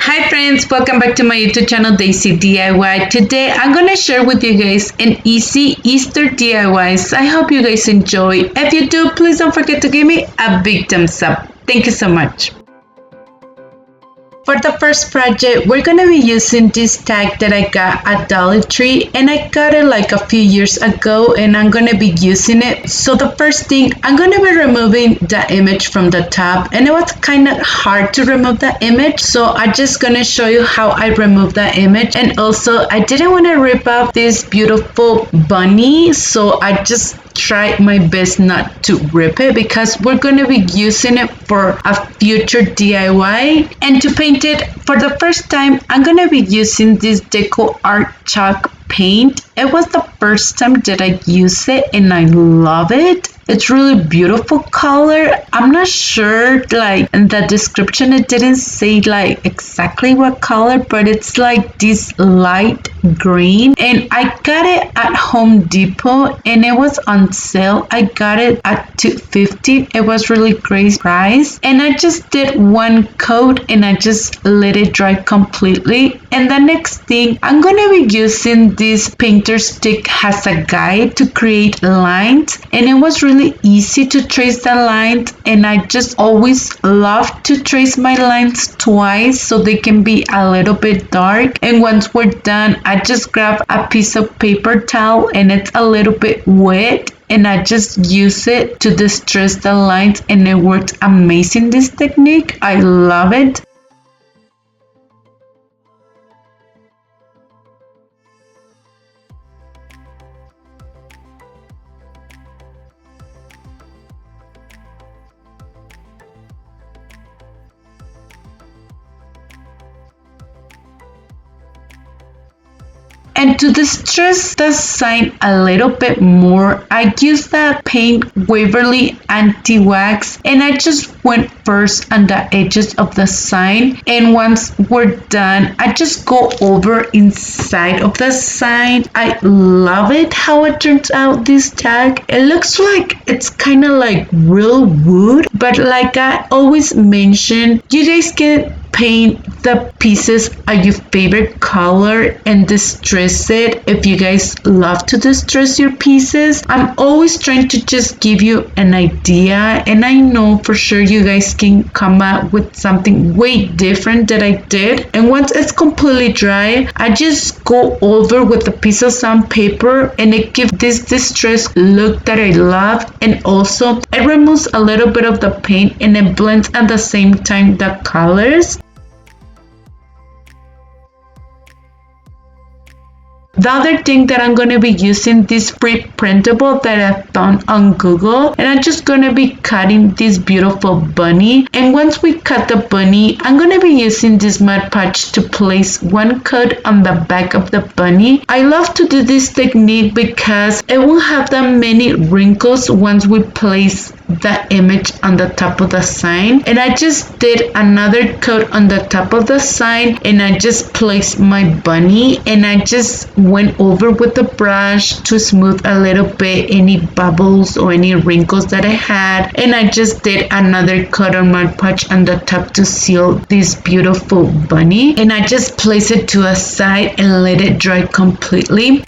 Hi friends, welcome back to my YouTube channel Daysi DIY. Today I'm gonna share with you guys an easy Easter DIYs. I hope you guys enjoy. If you do, please don't forget to give me a big thumbs up. Thank you so much. For the first project, we're going to be using this tag that I got at Dollar Tree, and I got it like a few years ago, and I'm going to be using it. So the first thing, I'm going to be removing the image from the top, and it was kind of hard to remove the image, so I'm just going to show you how I remove the image. And also, I didn't want to rip off this beautiful bunny, so I just try my best not to rip it because we're going to be using it for a future DIY. And to paint it for the first time, I'm going to be using this Deco Art Chalk paint. It was the first time that I use it and I love it. It's really beautiful color. I'm not sure, like in the description it didn't say like exactly what color, but it's like this light green, and I got it at Home Depot and it was on sale. I got it at $2.50. It was really great price, and I just did one coat and I just let it dry completely. And the next thing, I'm gonna be using this painter stick as a guide to create lines, and it was really easy to trace the lines, and I just always love to trace my lines twice so they can be a little bit dark. And once we're done, I just grab a piece of paper towel and it's a little bit wet, and I just use it to distress the lines, and it works amazing. This technique, I love it. And to distress the sign a little bit more, I used the paint Waverly anti-wax, and I just went first on the edges of the sign, and once we're done, I just go over inside of the sign. I love it how it turns out, this tag. It looks like it's kind of like real wood, but like I always mention, you guys can paint the pieces of your favorite color and distress it if you guys love to distress your pieces. I'm always trying to just give you an idea, and I know for sure you guys can come up with something way different that I did. And once it's completely dry, I just go over with a piece of sandpaper, and it gives this distressed look that I love. And also it removes a little bit of the paint, and it blends at the same time the colors. The other thing that I'm going to be using this printable that I found on Google, and I'm just going to be cutting this beautiful bunny. And once we cut the bunny, I'm going to be using this Mod Podge to place one coat on the back of the bunny. I love to do this technique because it won't have that many wrinkles once we place the image on the top of the sign. And I just did another coat on the top of the sign, and I just placed my bunny, and I just went over with the brush to smooth a little bit any bubbles or any wrinkles that I had. And I just did another coat on Mod Podge on the top to seal this beautiful bunny, and I just placed it to a side and let it dry completely.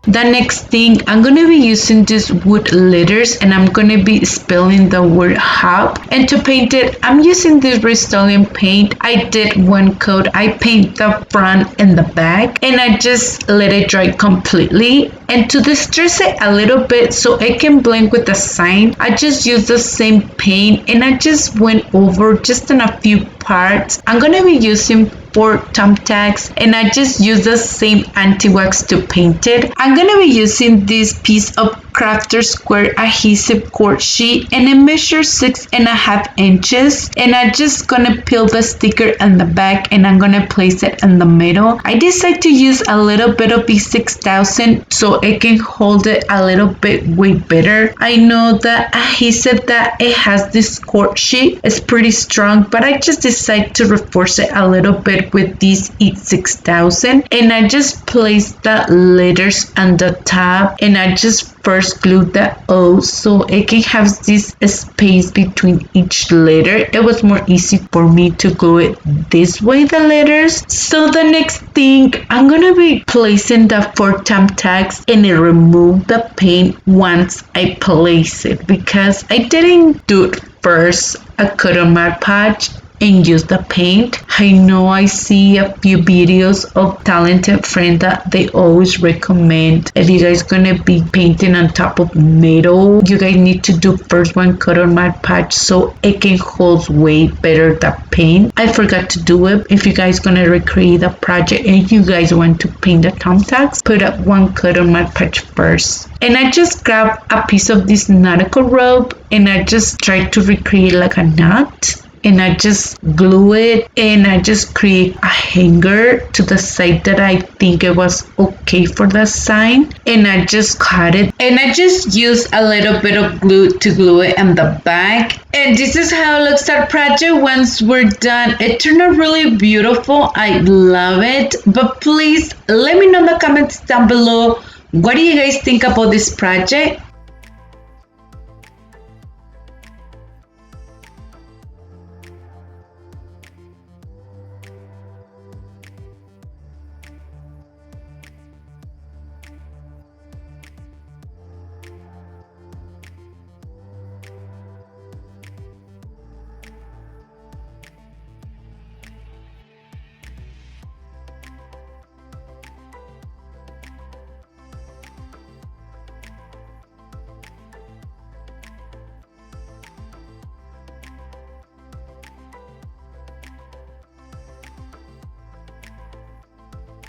The next thing, I'm going to be using these wood letters, and I'm going to be spelling the word hop. And to paint it, I'm using this Rust-Oleum paint. I did one coat. I paint the front and the back, and I just let it dry completely. And to distress it a little bit so it can blend with the sign, I just used the same paint, and I just went over just in a few parts. I'm going to be using 4 thumbtacks, and I just use the same anti-wax to paint it. I'm going to be using this piece of crafter square adhesive cord sheet, and it measures 6.5 inches. And I'm just gonna peel the sticker on the back, and I'm gonna place it in the middle. I decided to use a little bit of B6000 so it can hold it a little bit way better. I know the adhesive that it has this cord sheet is pretty strong, but I just decided to reinforce it a little bit with these E6000, and I just placed the letters on the top, and I just first glued the O so it can have this space between each letter. It was more easy for me to glue it this way, the letters. So the next thing, I'm gonna be placing the 4 thumb tags, and I remove the paint once I place it because I didn't do it first. I cut on my Podge and use the paint. I know I see a few videos of talented friends that they always recommend if you guys gonna be painting on top of metal, you guys need to do first one cut on my Podge so it can hold way better the paint. I forgot to do it. If you guys gonna recreate the project and you guys want to paint the thumbtacks, put up one cut on my Podge first. And I just grabbed a piece of this nautical rope, and I just tried to recreate like a knot, and I just glue it, and I just create a hanger to the side that I think it was okay for the sign, and I just cut it, and I just use a little bit of glue to glue it on the back. And this is how it looks our project once we're done. It turned out really beautiful. I love it. But please let me know in the comments down below, what do you guys think about this project?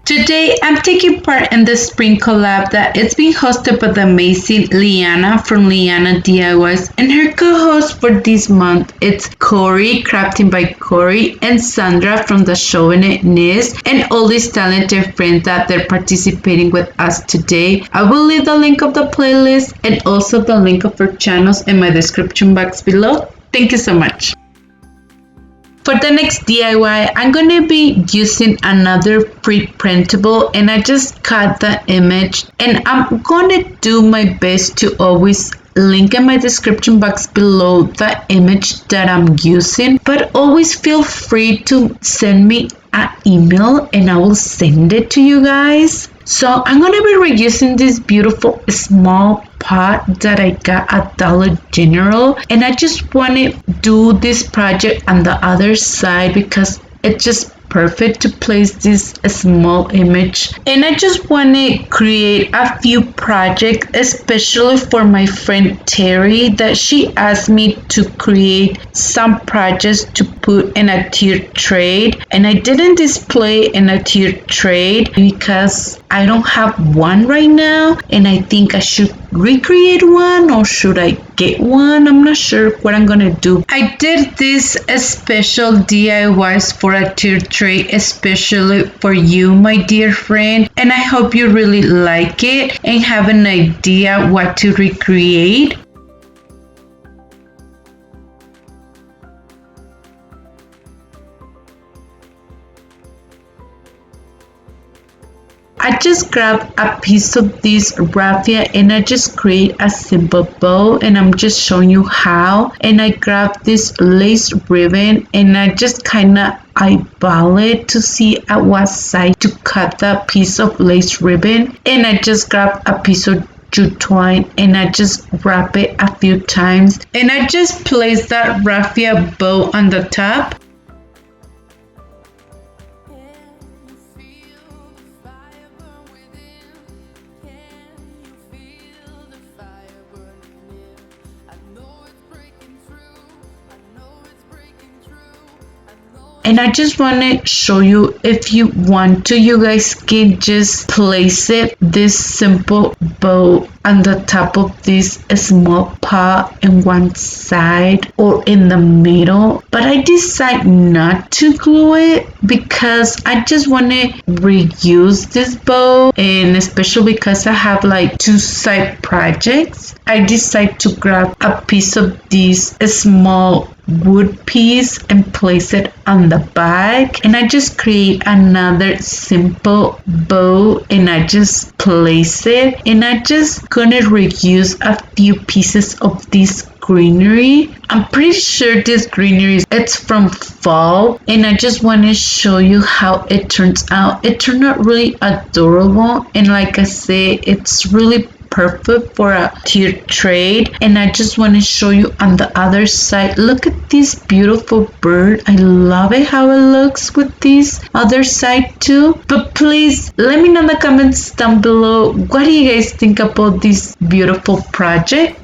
Today, I'm taking part in the spring collab that it's being hosted by the amazing Liyana from Liyana DIYs, and her co-host for this month, it's Corie, Crafting by Corie, and Sandra from the Schwowin, and all these talented friends that they're participating with us today. I will leave the link of the playlist and also the link of her channels in my description box below. Thank you so much. For the next DIY, I'm going to be using another pre-printable, and I just cut the image, and I'm going to do my best to always link in my description box below the image that I'm using, but always feel free to send me an email and I will send it to you guys. So I'm going to be reusing this beautiful small pot that I got at Dollar General, and I just want to do this project on the other side because it's just perfect to place this small image. And I just want to create a few projects, especially for my friend Terry, that she asked me to create some projects to put in a tiered tray, and I didn't display in a tiered tray because I don't have one right now, and I think I should recreate one, or should I get one? I'm not sure what I'm gonna do. I did this special DIYs for a tiered tray, especially for you, my dear friend, and I hope you really like it and have an idea what to recreate. I just grab a piece of this raffia and I just create a simple bow, and I'm just showing you how. And I grab this lace ribbon and I just kind of eyeball it to see at what side to cut the piece of lace ribbon. And I just grab a piece of jute twine and I just wrap it a few times, and I just place that raffia bow on the top. and I just want to show you, if you want to, you guys can just place it this simple bow on the top of this small pot in one side or in the middle, but I decide not to glue it because I just want to reuse this bow, and especially because I have like two side projects, I decide to grab a piece of this small wood piece and place it on the back, and I just create another simple bow and I just place it, and I just gonna reuse a few pieces of this greenery. I'm pretty sure this greenery it's from fall, and I just want to show you how it turns out. It turned out really adorable, and like I say, it's really perfect for a tier trade. And I just want to show you on the other side. Look at this beautiful bird. I love it how it looks with this other side too. But please let me know in the comments down below, what do you guys think about this beautiful project?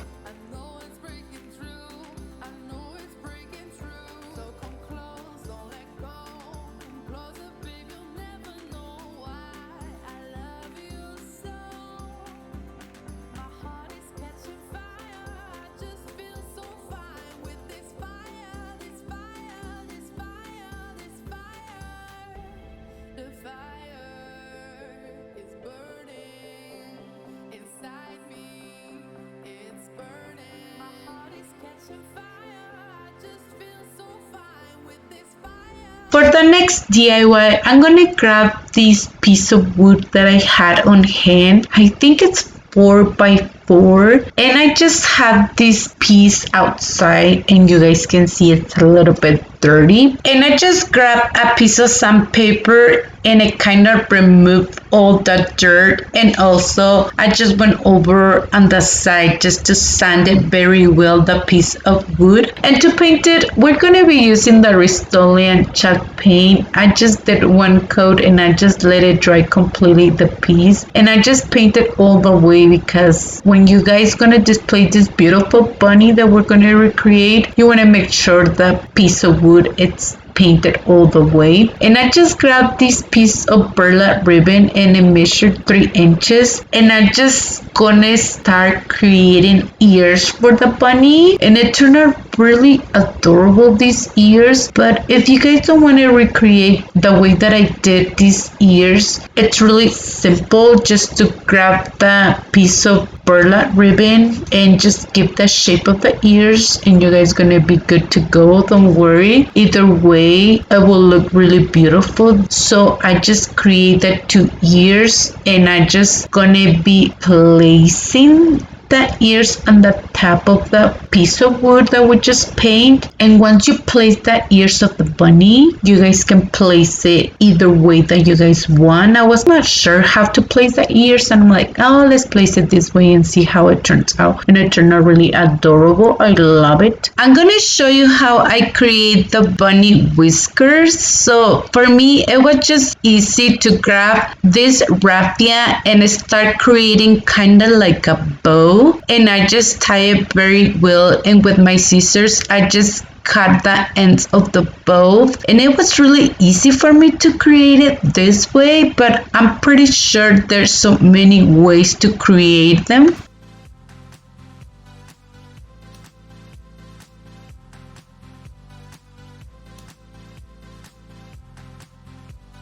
For the next DIY, I'm gonna grab this piece of wood that I had on hand. I think it's 4x4, and I just have this piece outside, and you guys can see it's a little bit dirty. And I just grabbed a piece of sandpaper and it kind of removed all the dirt, and also I just went over on the side just to sand it very well, the piece of wood. And to paint it, we're going to be using the Rust-Oleum chalk paint. I just did one coat and I just let it dry completely, the piece, and I just painted all the way, because when you guys gonna display this beautiful bunny that we're gonna recreate, you want to make sure the piece of wood it's painted all the way. And I just grabbed this piece of burlap ribbon and it measured 3 inches, and I just gonna start creating ears for the bunny, and it turned out really adorable, these ears. But if you guys don't want to recreate the way that I did these ears, it's really simple. Just to grab the piece of burlap ribbon and just give the shape of the ears, and you guys gonna be good to go. Don't worry, either way it will look really beautiful. So I just created 2 ears, and I just gonna be placing the ears on the top of the piece of wood that we just paint. And once you place the ears of the bunny, you guys can place it either way that you guys want. I was not sure how to place the ears, and I'm like, oh, let's place it this way and see how it turns out. And it turned out really adorable. I love it. I'm gonna show you how I create the bunny whiskers. So for me, it was just easy to grab this raffia and start creating kind of like a bow, and I just tie it very well, and with my scissors I just cut the ends of the bow, and it was really easy for me to create it this way, but I'm pretty sure there's so many ways to create them.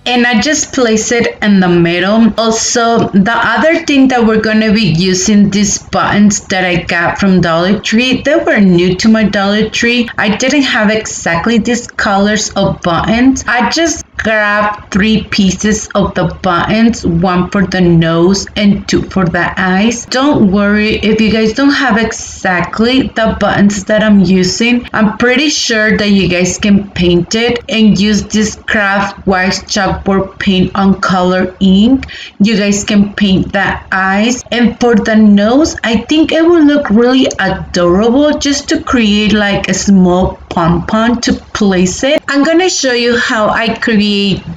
And I just place it in the middle. Also, the other thing that we're going to be using, these buttons that I got from Dollar Tree. They were new to my Dollar Tree. I didn't have exactly these colors of buttons. I just grabbed 3 pieces of the buttons, 1 for the nose and 2 for the eyes. Don't worry if you guys don't have exactly the buttons that I'm using. I'm pretty sure that you guys can paint it and use this craft wax chalkboard paint on color ink. You guys can paint the eyes, and for the nose I think it will look really adorable, just to create like a small pom-pom to place it. I'm gonna show you how I create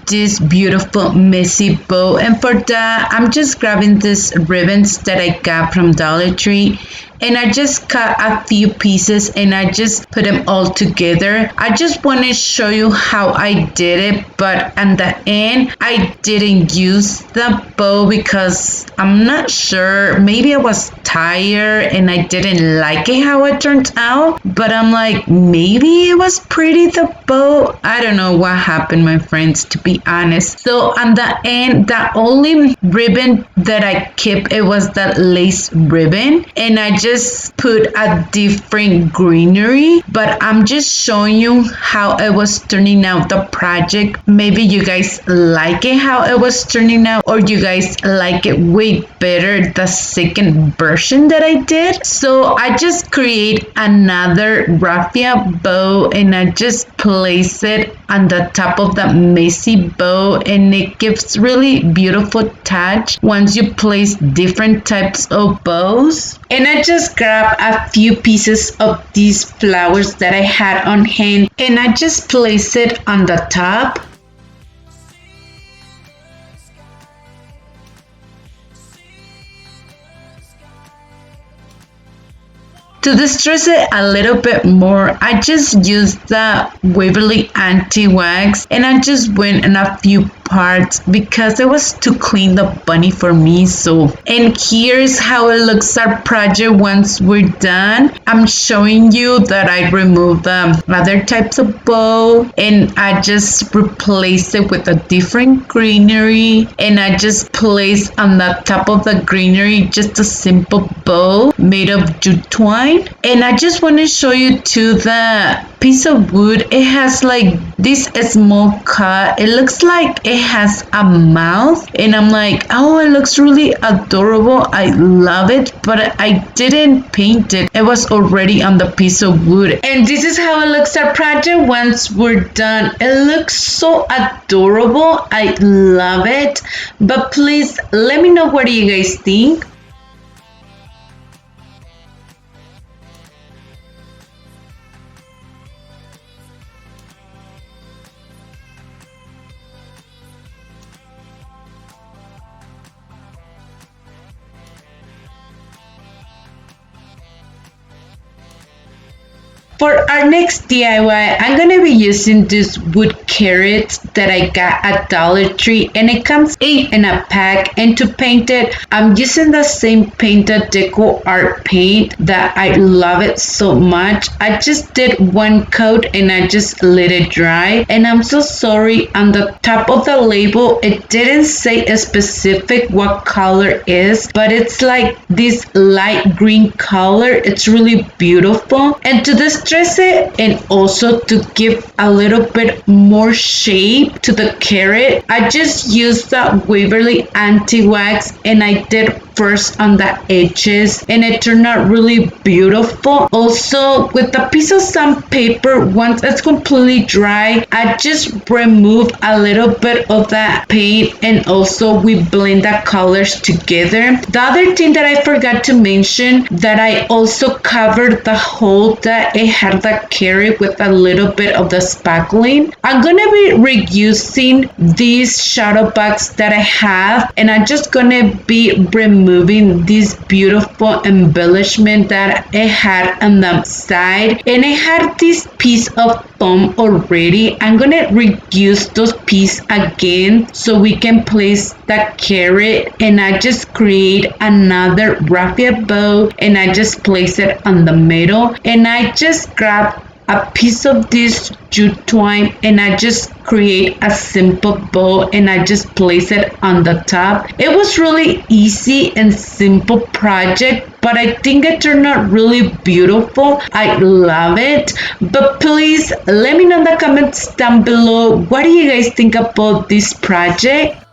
this beautiful messy bow, and for that I'm just grabbing these ribbons that I got from Dollar Tree, and I just cut a few pieces and I just put them all together. I just want to show you how I did it, but at the end I didn't use the bow because I'm not sure, maybe I was tired and I didn't like it how it turned out, but I'm like, maybe it was pretty, the bow. I don't know what happened, my friends, to be honest. So on the end, the only ribbon that I kept, it was that lace ribbon, and I just put a different greenery, but I'm just showing you how it was turning out, the project. Maybe you guys like it how it was turning out, or you guys like it way better the second version that I did. So I just create another raffia bow and I just place it on the top of the messy bow, and it gives really beautiful touch once you place different types of bows. And I just grab a few pieces of these flowers that I had on hand and I just place it on the top. To distress it a little bit more, I just used the Waverly anti-wax and I just went in a few parts because it was too clean the bunny for me. So, and here's how it looks our project once we're done. I'm showing you that I removed the other types of bow and I just replaced it with a different greenery, and I just placed on the top of the greenery just a simple bow made of jute twine. And I just want to show you too the piece of wood. It has like this small cut. It looks like it has a mouth, and I'm like, oh, it looks really adorable. I love it, but I didn't paint it. It was already on the piece of wood. And this is how it looks our project once we're done. It looks so adorable. I love it. But please let me know, what do you guys think? For our next DIY, I'm going to be using this wood carrot that I got at Dollar Tree, and it comes 8 in a pack. And to paint it, I'm using the same paint, the Decor Art paint, that I love it so much. I just did one coat and I just let it dry. And I'm so sorry, on the top of the label, it didn't say a specific what color is, but it's like this light green color. It's really beautiful. And to this stress it, and also to give a little bit more shape to the carrot, I just used the Waverly anti-wax and I did first on the edges, and it turned out really beautiful. Also, with the piece of sandpaper, once it's completely dry, I just remove a little bit of that paint, and also we blend the colors together. The other thing that I forgot to mention, that I also covered the hole that it had the carrot with a little bit of the spackling. I'm gonna be reusing these shadow box that I have, and I'm just gonna be removing this beautiful embellishment that it had on the side, and it had this piece of foam already. I'm gonna reuse those pieces again so we can place the carrot, and I just create another raffia bow and I just place it on the middle, and I just grab a piece of this jute twine and I just create a simple bow and I just place it on the top. It was really easy and simple project, but I think it turned out really beautiful. I love it. But please let me know in the comments down below, what do you guys think about this project?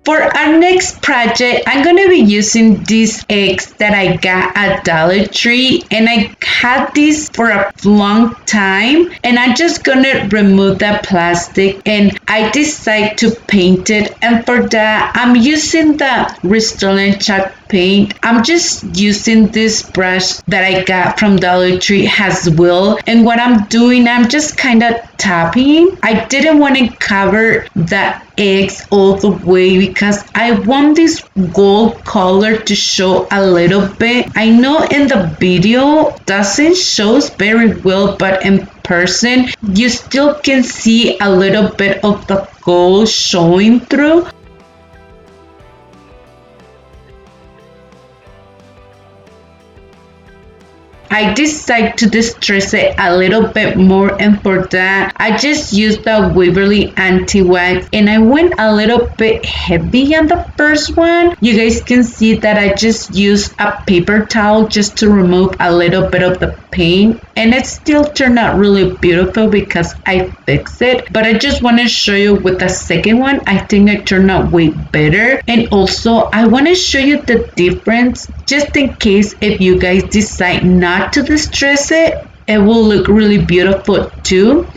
For our next project, I'm going to be using these eggs that I got at Dollar Tree, and I had these for a long time, and I'm just going to remove the plastic and I decide to paint it. And for that, I'm using the Restore chalk paint. I'm just using this brush that I got from Dollar Tree as well, and what I'm doing, I'm just kind of tapping. I didn't want to cover the eggs all the way because I want this gold color to show a little bit. I know in the video doesn't show very well, but in person you still can see a little bit of the gold showing through. I decide to distress it a little bit more, and for that I just used the Waverly anti-wax, and I went a little bit heavy on the first one. You guys can see that I just used a paper towel just to remove a little bit of the paint, and it still turned out really beautiful because I fixed it. But I just want to show you with the second one, I think it turned out way better. And also I want to show you the difference just in case if you guys decide not to distress it, it will look really beautiful too.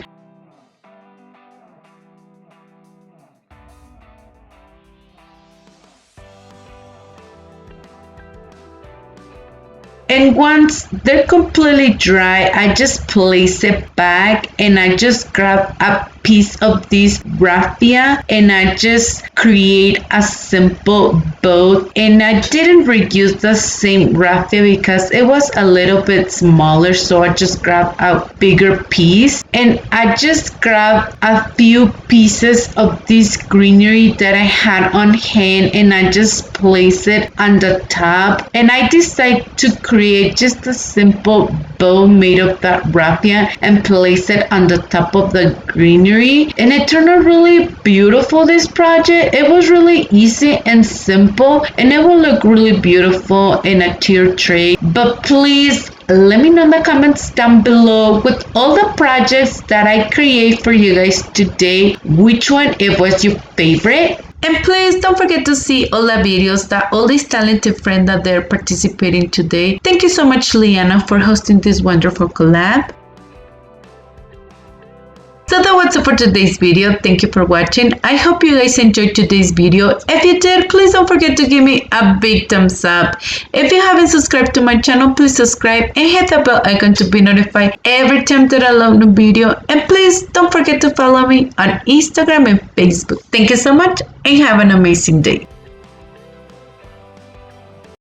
And once they're completely dry, I just place it back, and I just grab a piece of this raffia and I just create a simple boat. And I didn't reuse the same raffia because it was a little bit smaller, so I just grabbed a bigger piece, and I just grabbed a few pieces of this greenery that I had on hand, and I just place it on the top, and I decided to create just a simple bow made of that raffia and place it on the top of the greenery, and it turned out really beautiful. This project, it was really easy and simple, and it will look really beautiful in a tier tray. But please let me know in the comments down below with all the projects that I create for you guys today, which one it was your favorite. And please don't forget to see all the videos that all these talented friends that they're participating today. Thank you so much, Liyana, for hosting this wonderful collab. So that was it for today's video. Thank you for watching. I hope you guys enjoyed today's video. If you did, please don't forget to give me a big thumbs up. If you haven't subscribed to my channel, please subscribe and hit the bell icon to be notified every time that I upload a new video. And please don't forget to follow me on Instagram and Facebook. Thank you so much and have an amazing day.